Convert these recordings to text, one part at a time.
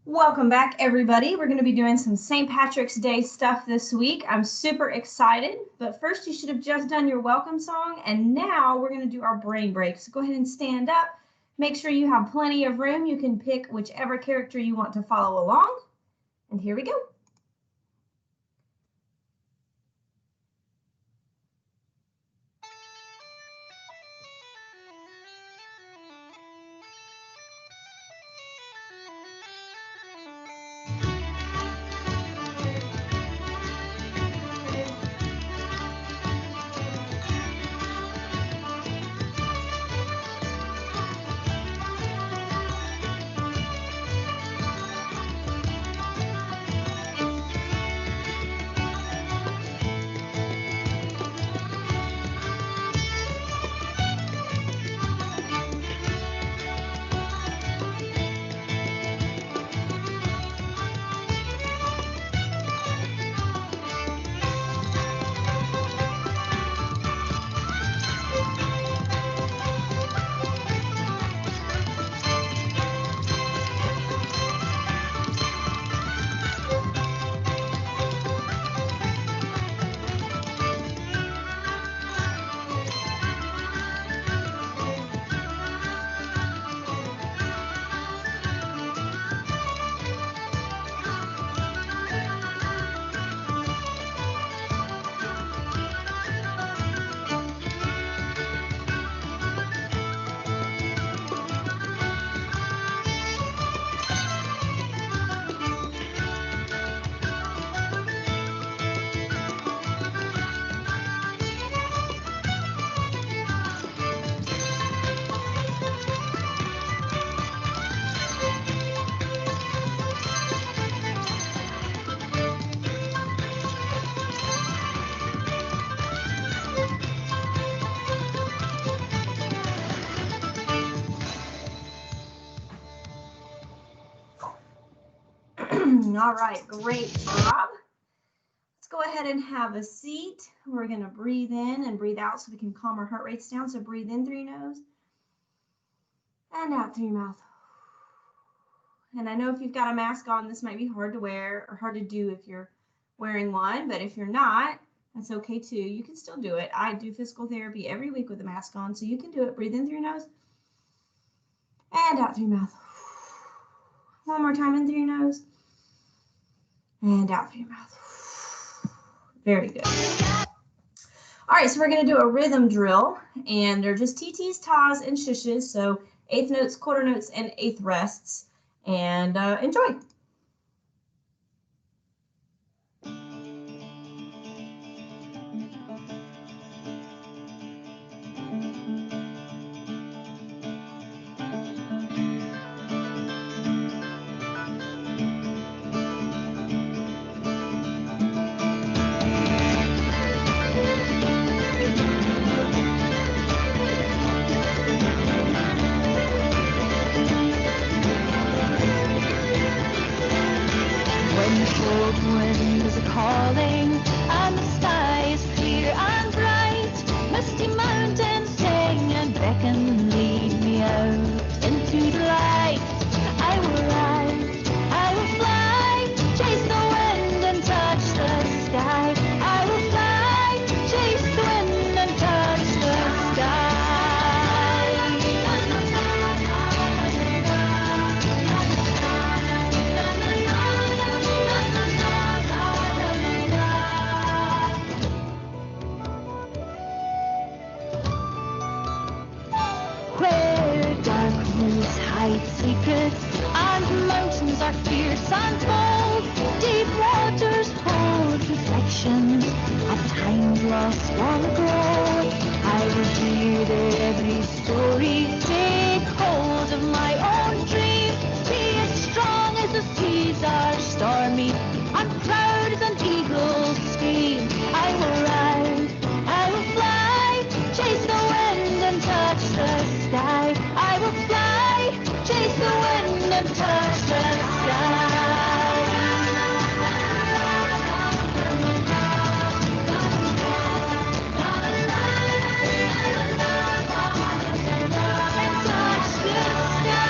Welcome back, everybody. We're going to be doing some St. Patrick's Day stuff this week. I'm super excited, but first you should have just done your welcome song, and now we're going to do our brain break. So go ahead and stand up. Make sure you have plenty of room. You can pick whichever character you want to follow along, and here we go. All right, great job. Let's go ahead and have a seat. We're going to breathe in and breathe out so we can calm our heart rates down. So breathe in through your nose and out through your mouth. And I know if you've got a mask on, this might be hard to wear or hard to do if you're wearing one, but if you're not, that's okay too. You can still do it. I do physical therapy every week with a mask on, so you can do it. Breathe in through your nose and out through your mouth. One more time, in through your nose and out through your mouth. Very good. All right, so we're going to do a rhythm drill, and they're just TTs, tas, and shushes, so eighth notes, quarter notes, and eighth rests, and enjoy. Cold wind is a-calling, and the sky is clear and bright. Misty mountains sing and beckon, lead me out into the light. I will ride, I will fly, chase the wind and touch the sky. I will fly, chase the wind and touch the sky. Secrets and mountains are fierce and bold. Deep waters hold reflections of times lost long ago. I will hear every story, take hold of my own dream. Be as strong as the seas are stormy, and proud as an eagle's scream. I will ride, I will fly, chase the wind and touch the sky. I will fly, chase the wind and touch the sky. And touch the sky.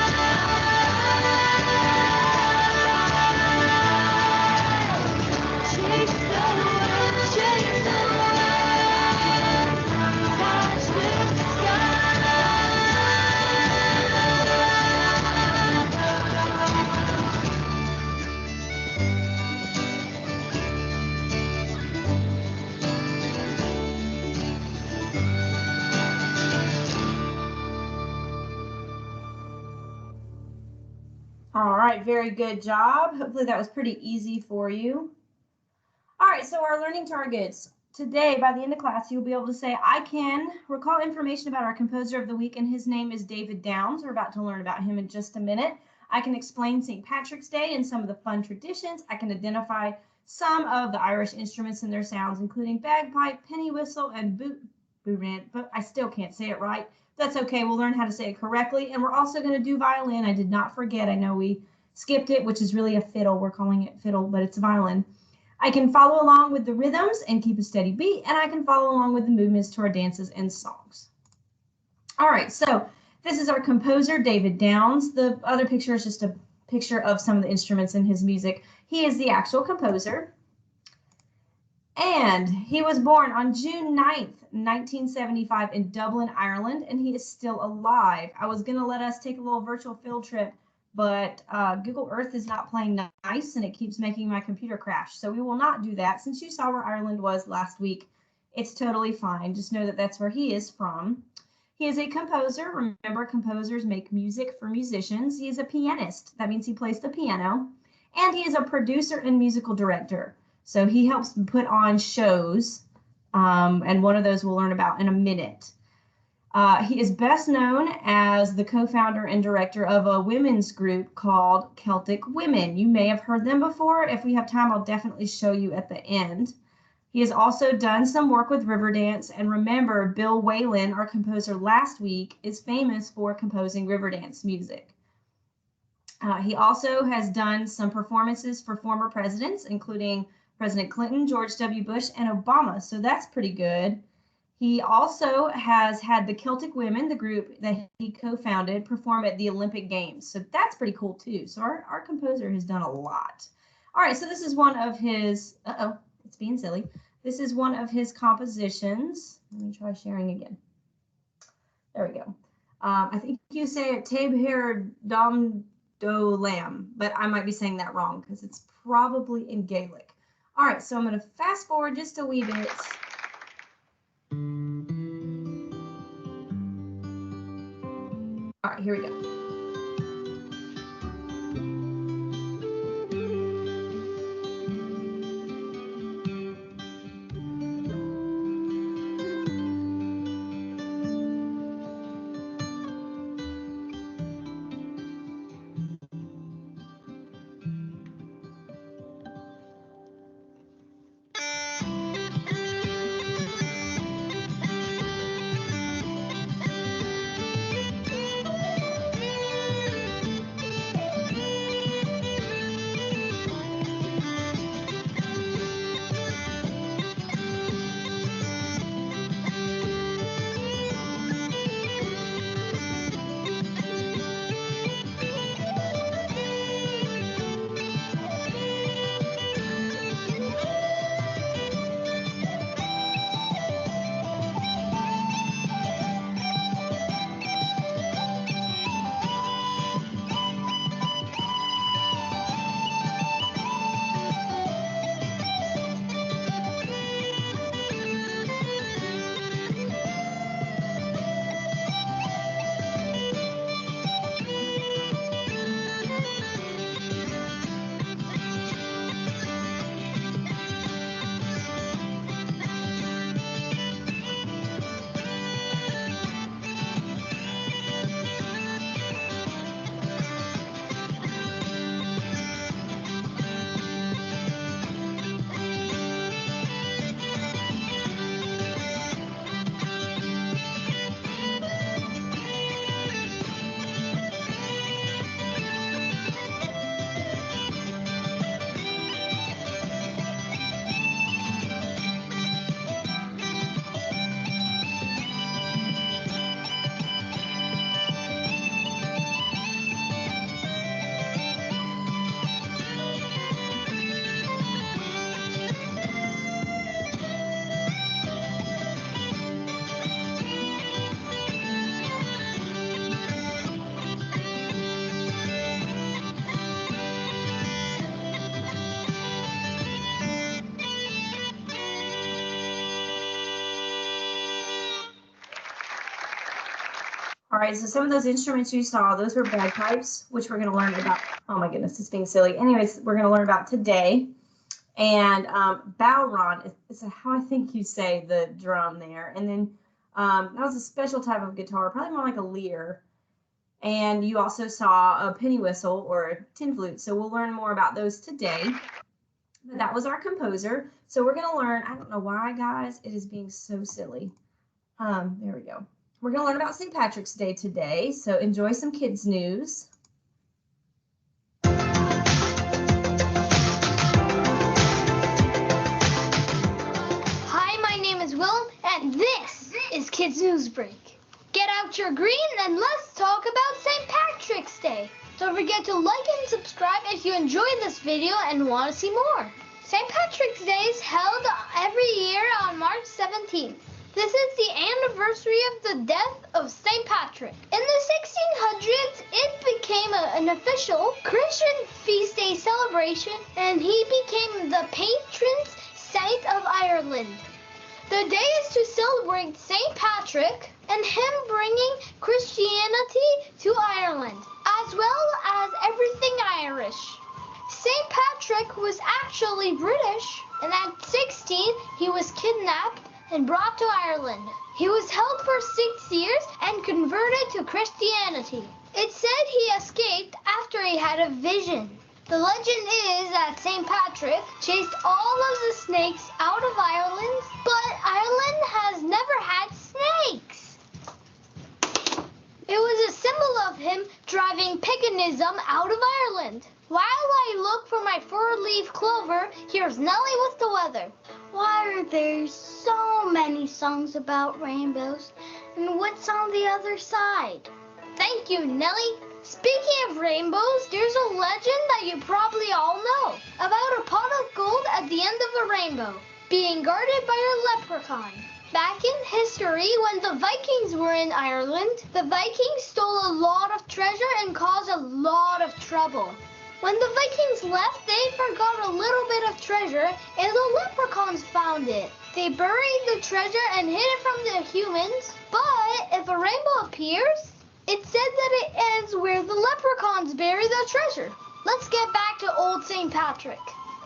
right, very good job. Hopefully that was pretty easy for you. All right, so our learning targets. Today, by the end of class, you'll be able to say, I can recall information about our composer of the week, and his name is David Downs. We're about to learn about him in just a minute. I can explain St. Patrick's Day and some of the fun traditions. I can identify some of the Irish instruments and their sounds, including bagpipe, penny whistle, and bourant, but I still can't say it right. That's okay. We'll learn how to say it correctly. And we're also going to do violin. I did not forget. I know we skipped it, which is really a fiddle. We're calling it fiddle, but it's a violin. I can follow along with the rhythms and keep a steady beat, and I can follow along with the movements to our dances and songs. All right, so this is our composer, David Downs. The other picture is just a picture of some of the instruments in his music. He is the actual composer. And he was born on June 9th, 1975 in Dublin, Ireland, and he is still alive. I was going to let us take a little virtual field trip, but Google Earth is not playing nice and it keeps making my computer crash. So we will not do that. Since you saw where Ireland was last week, it's totally fine. Just know that that's where he is from. He is a composer. Remember, composers make music for musicians. He is a pianist. That means he plays the piano. And he is a producer and musical director. So he helps put on shows, and one of those we'll learn about in a minute. He is best known as the co-founder and director of a women's group called Celtic Women. You may have heard them before. If we have time, I'll definitely show you at the end. He has also done some work with Riverdance, and remember, Bill Whalen, our composer last week, is famous for composing Riverdance music. He also has done some performances for former presidents, including President Clinton, George W. Bush, and Obama, so that's pretty good. He also has had the Celtic Women, the group that he co-founded, perform at the Olympic Games, so that's pretty cool too. So our composer has done a lot. All right, so this is one of his, it's being silly. This is one of his compositions. Let me try sharing again. There we go. I think you say it Tabher Dom Do Lamb, but I might be saying that wrong because it's probably in Gaelic. All right, so I'm going to fast forward just a wee bit. All right, here we go. All right, so some of those instruments you saw, those were bagpipes, which we're going to learn about. Oh my goodness, it's being silly. Anyways, we're going to learn about today. And Bowron is how I think you say the drum there. And then that was a special type of guitar, probably more like a lyre. And you also saw a penny whistle or a tin flute. So we'll learn more about those today. But that was our composer. So we're going to learn, I don't know why, guys, it is being so silly. There we go. We're going to learn about St. Patrick's Day today. So enjoy some kids news. Hi, my name is Willem, and this is Kids News Break. Get out your green and let's talk about St. Patrick's Day. Don't forget to like and subscribe if you enjoyed this video and want to see more. St. Patrick's Day is held every year on March 17th. This is the anniversary of the death of St. Patrick. In the 1600s, it became an official Christian feast day celebration, and he became the patron saint of Ireland. The day is to celebrate St. Patrick and him bringing Christianity to Ireland, as well as everything Irish. St. Patrick was actually British, and at 16, he was kidnapped and brought to Ireland. He was held for 6 years and converted to Christianity. It said he escaped after he had a vision. The legend is that St. Patrick chased all of the snakes out of Ireland, but Ireland has never had snakes. It was a symbol of him driving paganism out of Ireland. While I look for my four-leaf clover, here's Nellie with the weather. Why are there so many songs about rainbows? And what's on the other side? Thank you, Nellie. Speaking of rainbows, there's a legend that you probably all know about a pot of gold at the end of a rainbow being guarded by a leprechaun. Back in history, when the Vikings were in Ireland, the Vikings stole a lot of treasure and caused a lot of trouble. When the Vikings left, they forgot a little bit of treasure, and the leprechauns found it. They buried the treasure and hid it from the humans, but if a rainbow appears, it said that it ends where the leprechauns bury the treasure. Let's get back to old St. Patrick.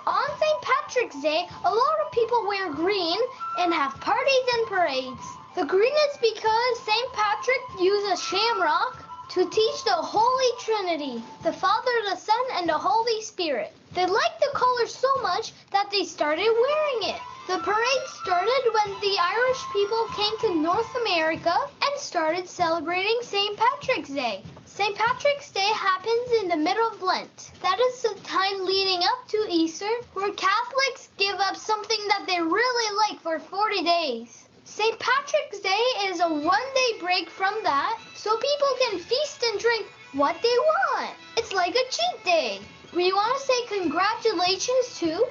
On St. Patrick's Day, a lot of people wear green and have parties and parades. The green is because St. Patrick used a shamrock to teach the Holy Trinity, the Father, the Son, and the Holy Spirit. They liked the color so much that they started wearing it. The parade started when the Irish people came to North America and started celebrating St. Patrick's Day. St. Patrick's Day happens in the middle of Lent. That is the time leading up to Easter, where Catholics give up something that they really like for 40 days. St. Patrick's Day is a one-day break from that, so people can feast and drink what they want. It's like a cheat day. We want to say congratulations to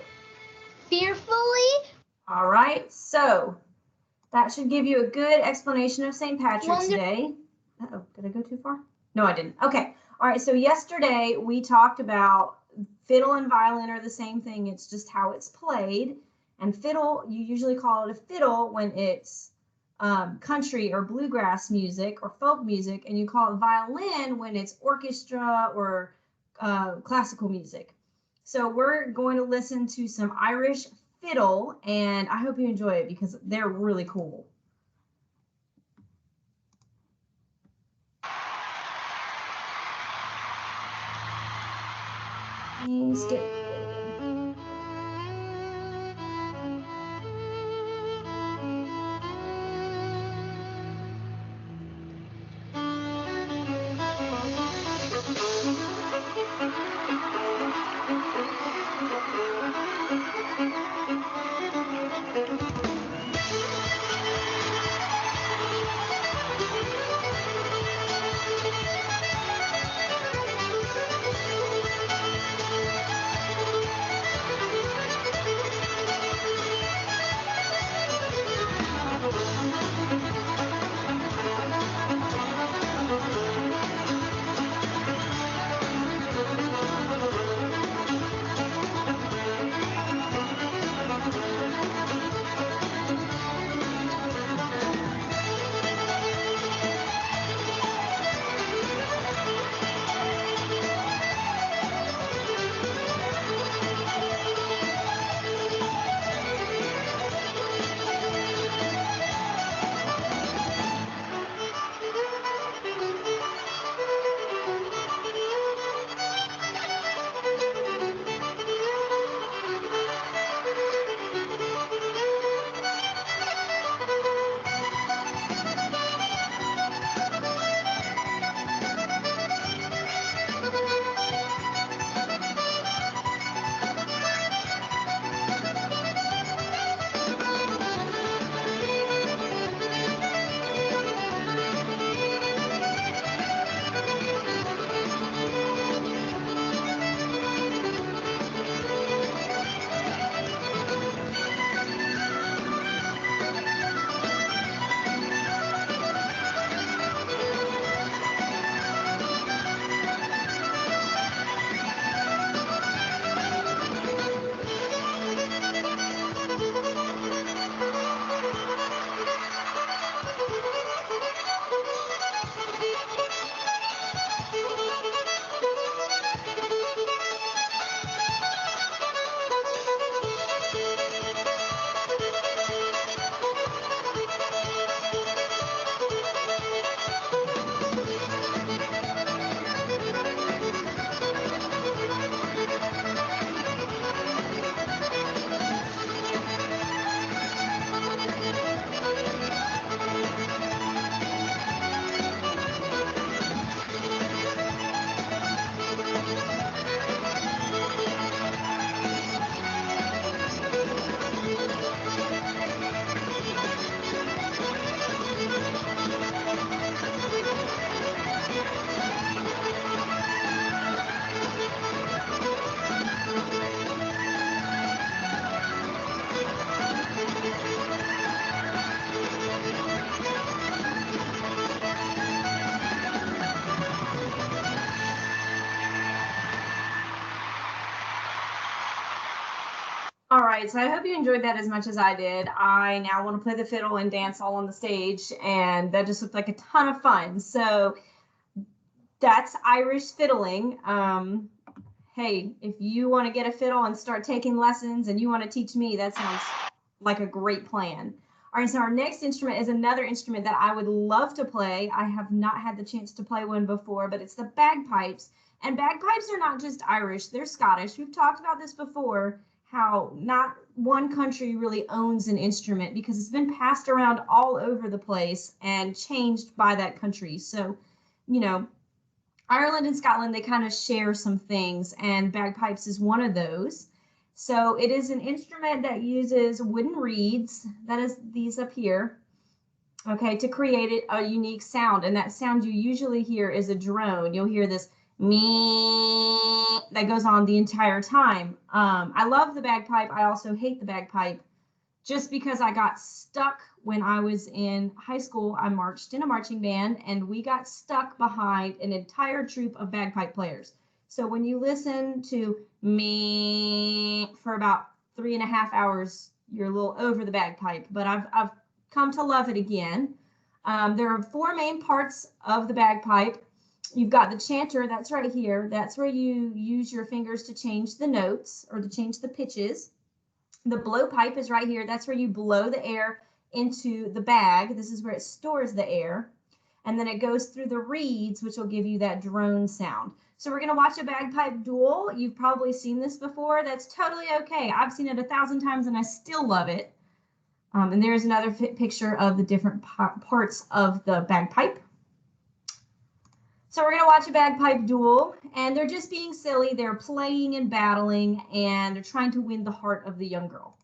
Fearfully. All right, so that should give you a good explanation of St. Patrick's Day. Uh-oh, did I go too far? No, I didn't. Okay. All right, so yesterday we talked about fiddle and violin are the same thing. It's just how it's played. And fiddle, you usually call it a fiddle when it's country or bluegrass music or folk music, and you call it violin when it's orchestra or classical music. So we're going to listen to some Irish fiddle, and I hope you enjoy it because they're really cool. Skip. right, so I hope you enjoyed that as much as I did. I now want to play the fiddle and dance all on the stage, and that just looked like a ton of fun. So that's Irish fiddling. Hey, if you want to get a fiddle and start taking lessons and you want to teach me, that sounds like a great plan. All right, so our next instrument is another instrument that I would love to play. I have not had the chance to play one before, but it's the bagpipes. And bagpipes are not just Irish, they're Scottish. We've talked about this before, how not one country really owns an instrument because it's been passed around all over the place and changed by that country. So, you know, Ireland and Scotland, they kind of share some things, and bagpipes is one of those. So it is an instrument that uses wooden reeds, that is these up here, okay, to create a unique sound. And that sound you usually hear is a drone. You'll hear this me that goes on the entire time. I love the bagpipe. I also hate the bagpipe just because I got stuck when I was in high school. I marched in a marching band and we got stuck behind an entire troop of bagpipe players. So when you listen to me for about 3.5 hours, you're a little over the bagpipe, but I've come to love it again. There are 4 main parts of the bagpipe. You've got the chanter, that's right here. That's where you use your fingers to change the notes or to change the pitches. The blowpipe is right here. That's where you blow the air into the bag. This is where it stores the air. And then it goes through the reeds, which will give you that drone sound. So we're going to watch a bagpipe duel. You've probably seen this before. That's totally okay. I've seen it 1,000 times and I still love it. And there's another picture of the different parts of the bagpipe. So we're going to watch a bagpipe duel, and they're just being silly. They're playing and battling, and they're trying to win the heart of the young girl.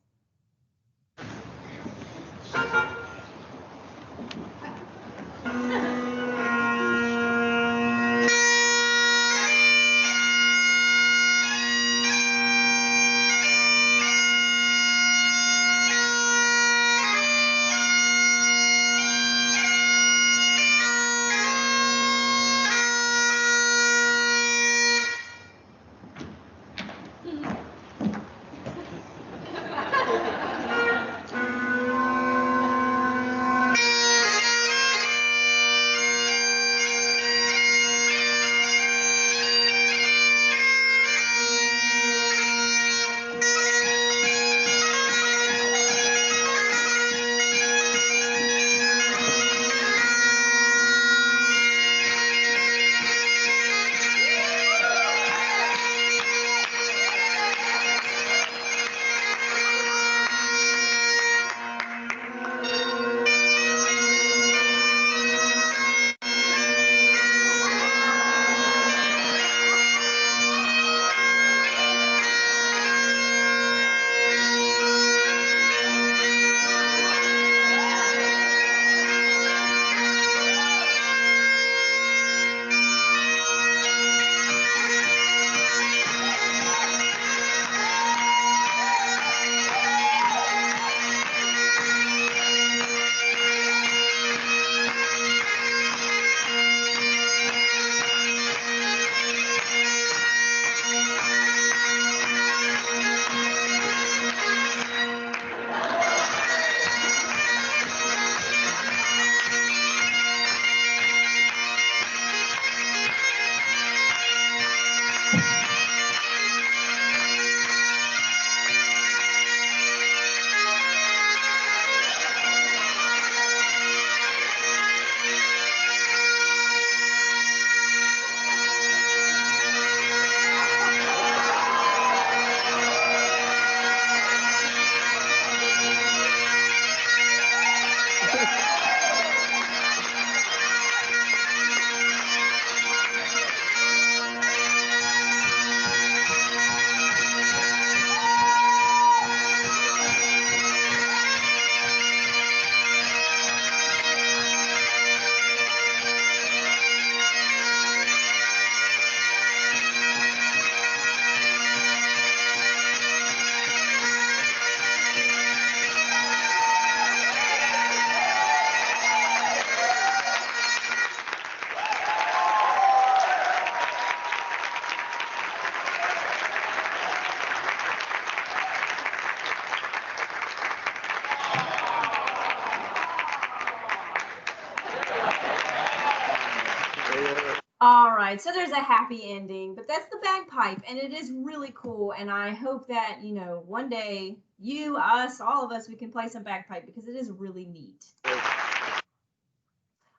right, so there's a happy ending, but that's the bagpipe, and it is really cool. And I hope that, you know, one day you, us, all of us, we can play some bagpipe because it is really neat. All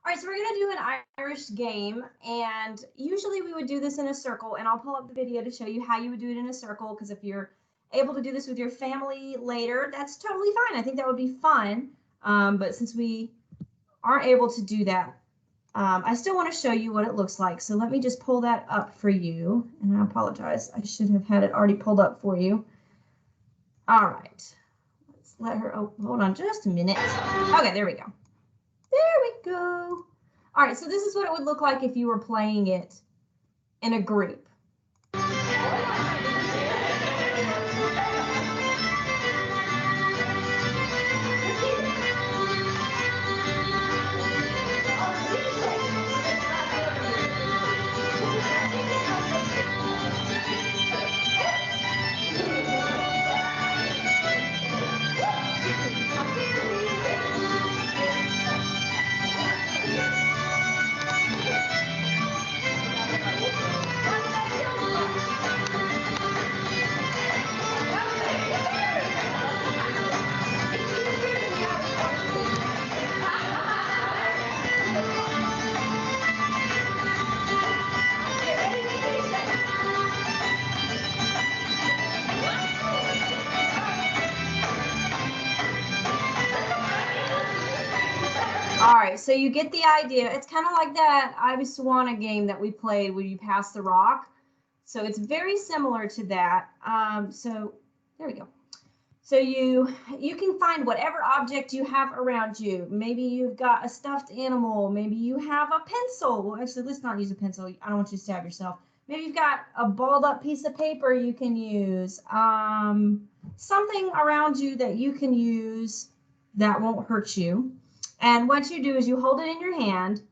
right, so we're gonna do an Irish game, and usually we would do this in a circle, and I'll pull up the video to show you how you would do it in a circle, because if you're able to do this with your family later, that's totally fine. I think that would be fun, but since we aren't able to do that, I still want to show you what it looks like. So let me just pull that up for you. And I apologize. I should have had it already pulled up for you. All right. Let's let her, oh, hold on just a minute. Okay, there we go. There we go. All right, so this is what it would look like if you were playing it in a group. All right, so you get the idea. It's kind of like that I Was Swana game that we played where you pass the rock. So it's very similar to that. So there we go. So you can find whatever object you have around you. Maybe you've got a stuffed animal. Maybe you have a pencil. Well, actually, let's not use a pencil. I don't want you to stab yourself. Maybe you've got a balled up piece of paper you can use. Something around you that you can use that won't hurt you. And what you do is you hold it in your hand,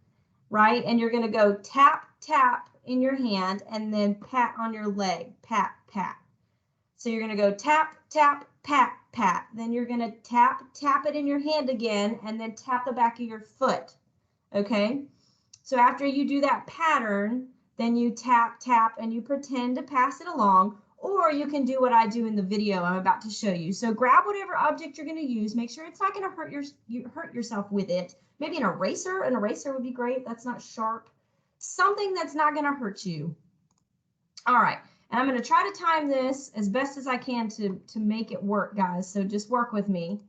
right? And you're going to go tap, tap in your hand and then pat on your leg. Pat, pat. So you're going to go tap, tap, pat, pat. Then you're going to tap, tap it in your hand again and then tap the back of your foot. Okay? So after you do that pattern, then you tap, tap, and you pretend to pass it along. Or you can do what I do in the video I'm about to show you. So grab whatever object you're going to use. Make sure it's not going to hurt yourself with it. Maybe an eraser. An eraser would be great. That's not sharp. Something that's not going to hurt you. All right. And I'm going to try to time this as best as I can to make it work, guys. So just work with me.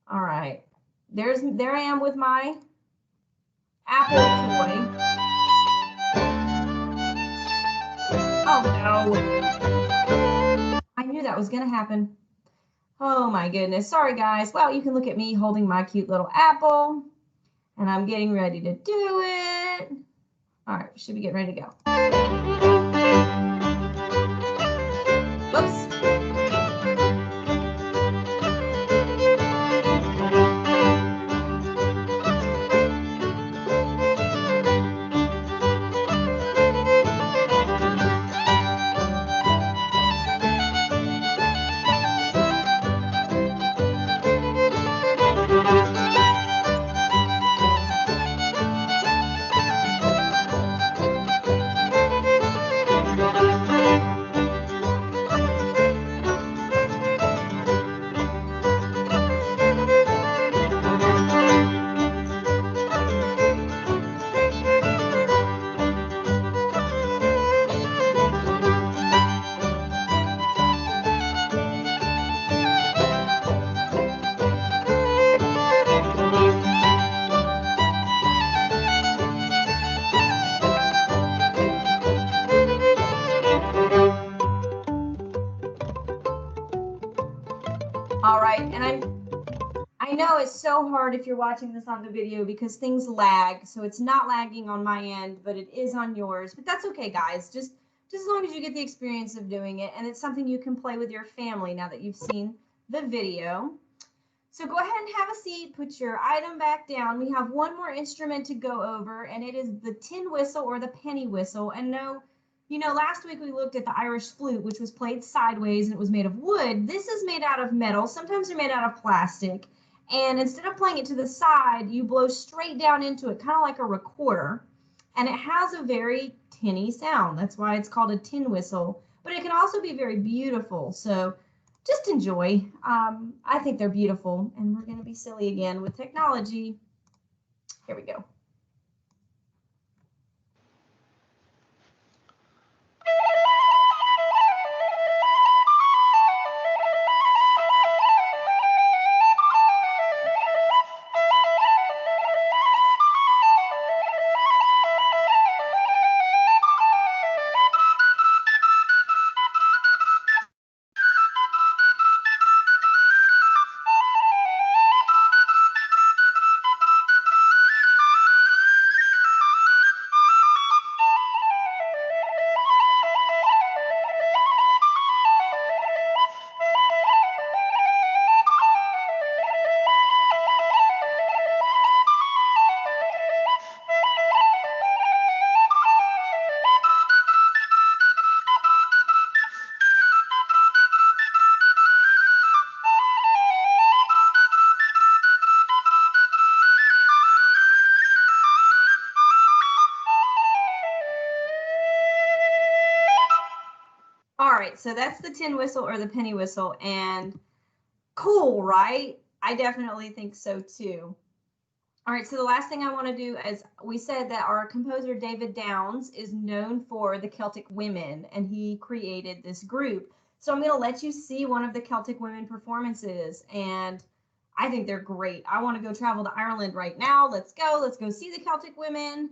All right. There I am with my Apple toy. Oh, no. I knew that was going to happen. Oh my goodness. Sorry, guys. Well, you can look at me holding my cute little apple, and I'm getting ready to do it. All right, should be getting ready to go. Whoops. All right, and I know it's so hard if you're watching this on the video because things lag. So it's not lagging on my end, but it is on yours. But that's okay, guys. Just as long as you get the experience of doing it, and it's something you can play with your family now that you've seen the video. So go ahead and have a seat, put your item back down. We have one more instrument to go over, and it is the tin whistle or the penny whistle. And no, you know, last week we looked at the Irish flute, which was played sideways and it was made of wood. This is made out of metal. Sometimes they're made out of plastic. And instead of playing it to the side, you blow straight down into it, kind of like a recorder. And it has a very tinny sound. That's why it's called a tin whistle, but it can also be very beautiful. So just enjoy. I think they're beautiful, and we're going to be silly again with technology. Here we go. All right, so that's the tin whistle or the penny whistle, and cool, right? I definitely think so too. All right, so the last thing I want to do is we said that our composer David Downs is known for the Celtic women, and he created this group. So I'm going to let you see one of the Celtic women performances, and I think they're great. I want to go travel to Ireland right now. Let's go see the Celtic women.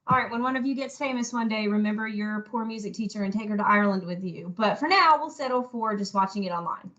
All right, when one of you gets famous one day, remember your poor music teacher and take her to Ireland with you. But for now, we'll settle for just watching it online.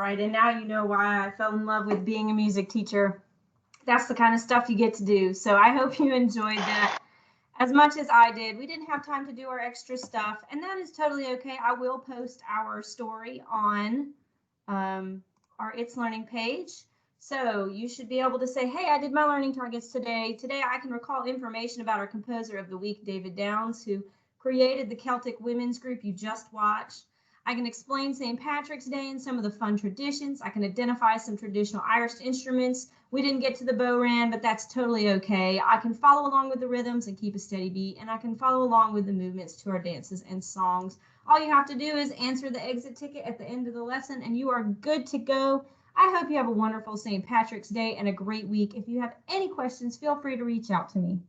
right, and now you know why I fell in love with being a music teacher. That's the kind of stuff you get to do. So I hope you enjoyed that as much as I did. We didn't have time to do our extra stuff, and that is totally okay. I will post our story on our It's Learning page. So you should be able to say, hey, I did my learning targets today. Today I can recall information about our composer of the week, David Downs, who created the Celtic women's group you just watched. I can explain St. Patrick's Day and some of the fun traditions. I can identify some traditional Irish instruments. We didn't get to the bodhrán, but that's totally okay. I can follow along with the rhythms and keep a steady beat, and I can follow along with the movements to our dances and songs. All you have to do is answer the exit ticket at the end of the lesson, and you are good to go. I hope you have a wonderful St. Patrick's Day and a great week. If you have any questions, feel free to reach out to me.